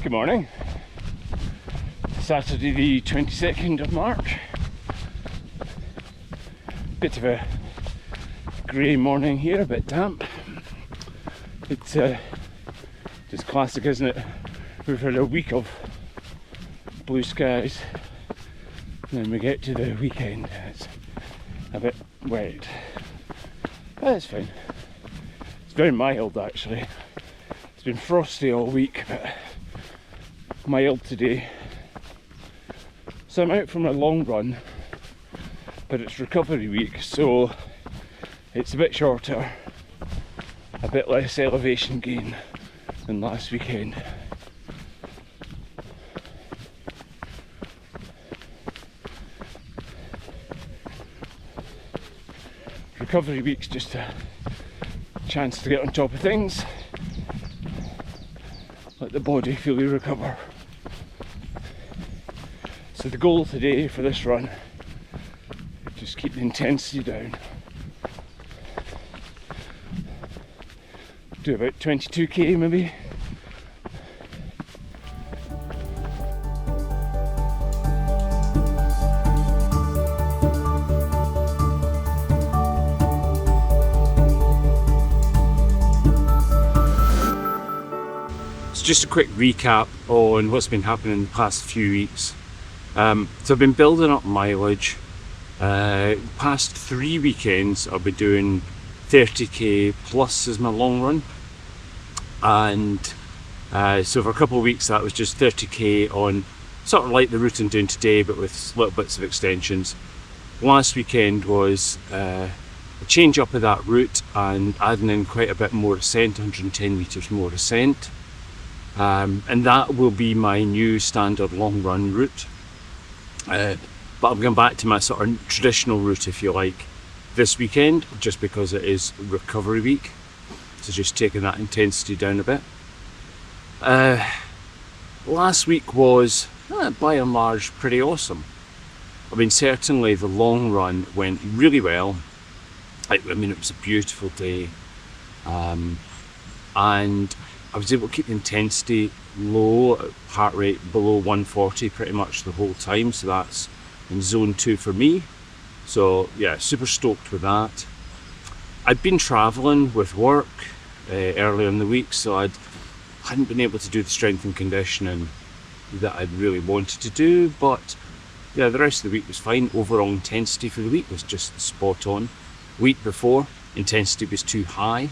Good morning. Saturday the 22nd of March. Bit of a grey morning here, a bit damp. It's just classic, isn't it? We've had a week of blue skies, and then we get to the weekend and it's a bit wet. But it's fine. It's very mild actually. It's been frosty all week, but mild today. So I'm out from a long run, but it's recovery week, so it's a bit shorter, a bit less elevation gain than last weekend. Recovery week's just a chance to get on top of things, let the body fully recover. So the goal today for this run, just keep the intensity down. Do about 22k maybe. Just a quick recap on what's been happening in the past few weeks. So I've been building up mileage. Past 3 weekends I'll be doing 30k plus as my long run, and so for a couple of weeks that was just 30k on sort of like the route I'm doing today, but with little bits of extensions. Last weekend was a change up of that route and adding in quite a bit more ascent, 110 metres more ascent. And that will be my new standard long run route, but I'm going back to my sort of traditional route, if you like, this weekend, just because it is recovery week, so just taking that intensity down a bit. Last week was by and large pretty awesome. I mean, certainly the long run went really well. I mean, it was a beautiful day, and I was able to keep the intensity low, heart rate below 140 pretty much the whole time, so that's in zone 2 for me. So yeah, super stoked with that. I'd been travelling with work earlier in the week, so I hadn't been able to do the strength and conditioning that I'd really wanted to do, but yeah, the rest of the week was fine. Overall intensity for the week was just spot on. Week before, intensity was too high.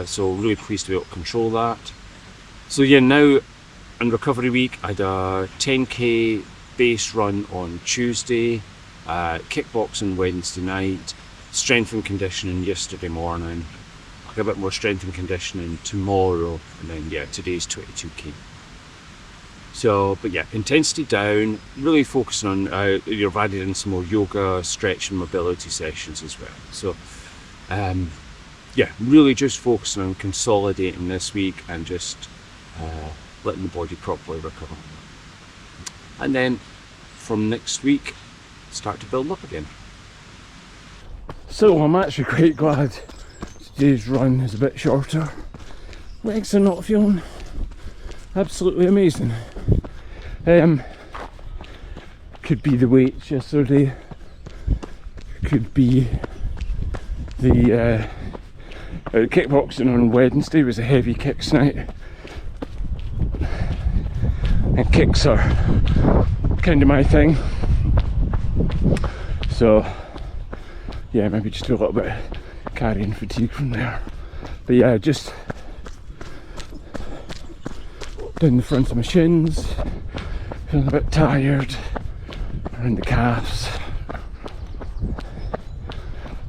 So really pleased to be able to control that. So yeah, now in recovery week I had a 10k base run on Tuesday, kickboxing Wednesday night, strength and conditioning yesterday morning. I'll get a bit more strength and conditioning tomorrow, and then yeah, today's 22k. So, but yeah, intensity down, really focusing on, you've added in some more yoga, stretch and mobility sessions as well. So yeah, really just focusing on consolidating this week and just letting the body properly recover. And then from next week, start to build up again. So I'm actually quite glad today's run is a bit shorter. Legs are not feeling absolutely amazing. Could be the weights yesterday, could be the kickboxing on Wednesday was a heavy kicks night, and kicks are kind of my thing, so yeah, maybe just do a little bit of carrying fatigue from there. But yeah, just down the front of my shins, feeling a bit tired around the calves,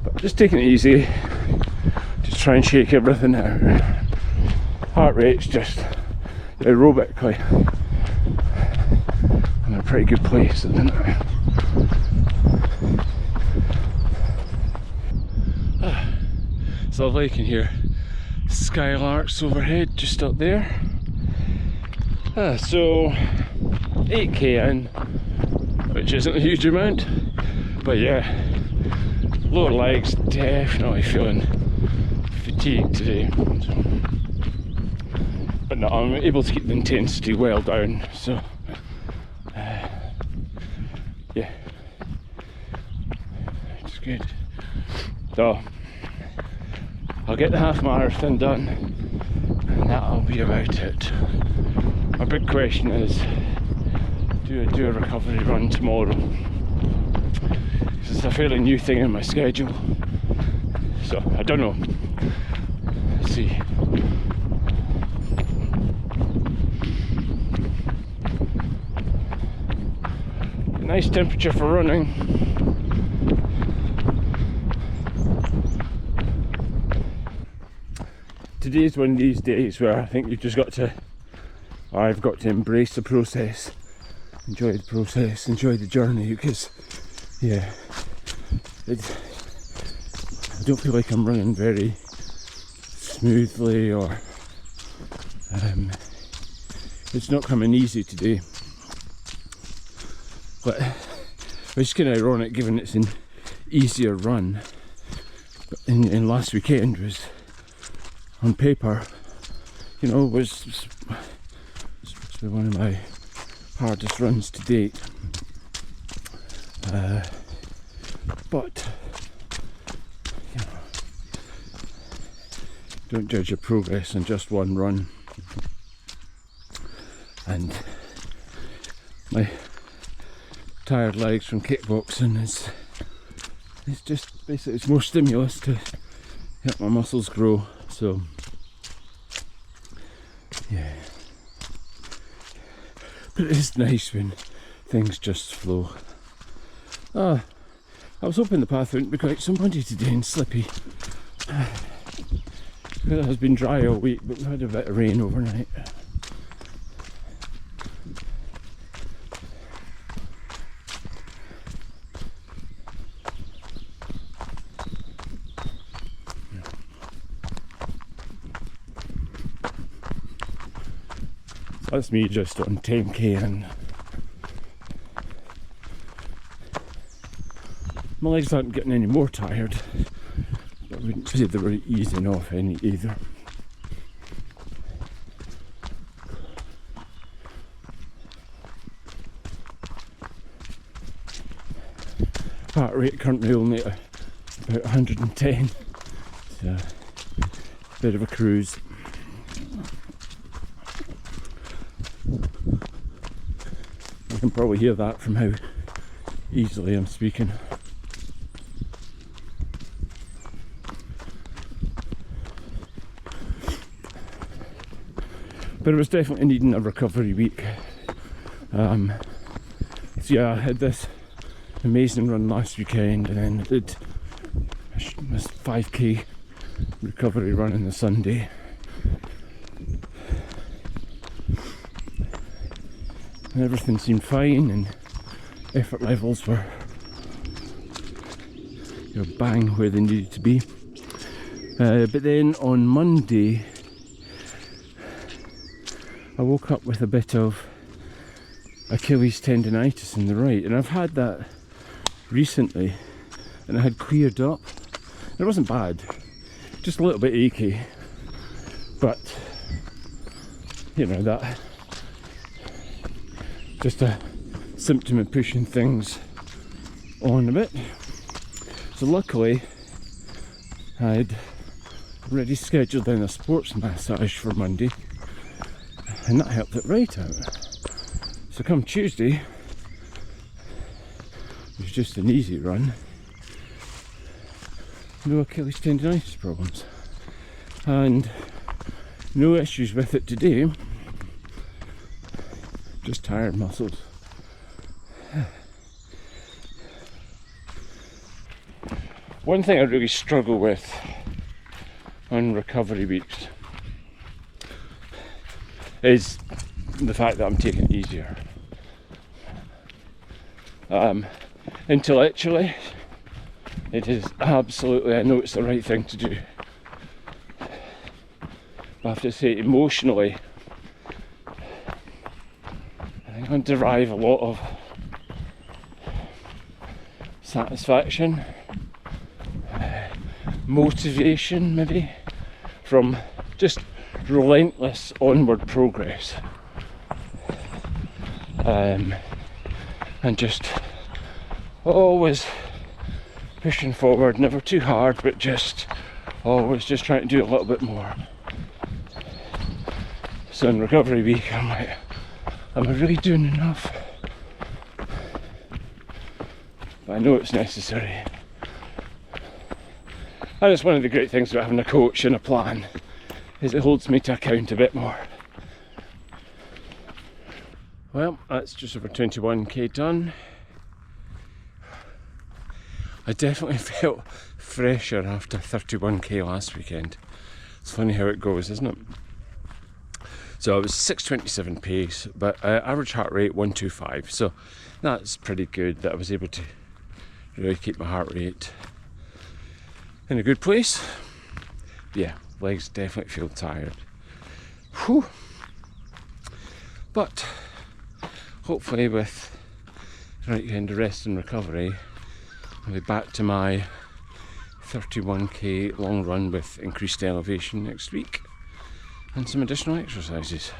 but just taking it easy. Try and shake everything out. Heart rate's just aerobically in a pretty good place at the minute. It's lovely, you can hear skylarks overhead just up there. So 8k in, which isn't a huge amount, but yeah, lower legs definitely feeling fatigued today, but no, I'm able to keep the intensity well down, so yeah, it's good. So I'll get the half marathon done and that'll be about it. My big question is, do I do a recovery run tomorrow? This is a fairly new thing in my schedule, so I don't know. Let's see. Nice temperature for running. Today's one of these days where I think you've just got to, I've got to embrace the process, enjoy the process, enjoy the journey, because yeah, I don't feel like I'm running very smoothly, or it's not coming easy today. But it's kind of ironic given it's an easier run. In last weekend was, on paper, you know, was supposed to be one of my hardest runs to date. But you know, don't judge your progress on just one run. And my tired legs from kickboxing it's just basically, it's more stimulus to help my muscles grow, so yeah. But it is nice when things just flow. I was hoping the path wouldn't be quite so muddy today and slippy. It has been dry all week, but we've had a bit of rain overnight. That's me just on 10k, and my legs aren't getting any more tired, but I wouldn't say they were easing off any either. Heart rate currently only at about 110, so a bit of a cruise. You can probably hear that from how easily I'm speaking. But it was definitely needing a recovery week. So yeah, I had this amazing run last weekend, and then I did this 5k recovery run on the Sunday. And everything seemed fine, and effort levels were, you know, bang where they needed to be. But then on Monday, I woke up with a bit of Achilles tendonitis in the right, and I've had that recently, and it had cleared up. It wasn't bad, just a little bit achy, but you know, that just a symptom of pushing things on a bit. So luckily I'd already scheduled in a sports massage for Monday, and that helped it right out. So come Tuesday, it was just an easy run, no Achilles tendonitis problems, and no issues with it today, just tired muscles. One thing I really struggle with on recovery weeks is the fact that I'm taking it easier. Intellectually, it is absolutely, I know it's the right thing to do. But I have to say, emotionally, I think I derive a lot of satisfaction, motivation maybe, from just relentless onward progress, and just always pushing forward, never too hard, but just always just trying to do a little bit more. So in recovery week, I'm like, am I really doing enough? But I know it's necessary. And it's one of the great things about having a coach and a plan, is it holds me to account a bit more. Well, that's just over 21k done. I definitely felt fresher after 31k last weekend. It's funny how it goes, isn't it? So it was 6:27 pace, but average heart rate 125. So that's pretty good that I was able to really keep my heart rate in a good place. Yeah, legs definitely feel tired. Whew. But hopefully with the right kind of rest and recovery, I'll be back to my 31k long run with increased elevation next week and some additional exercises.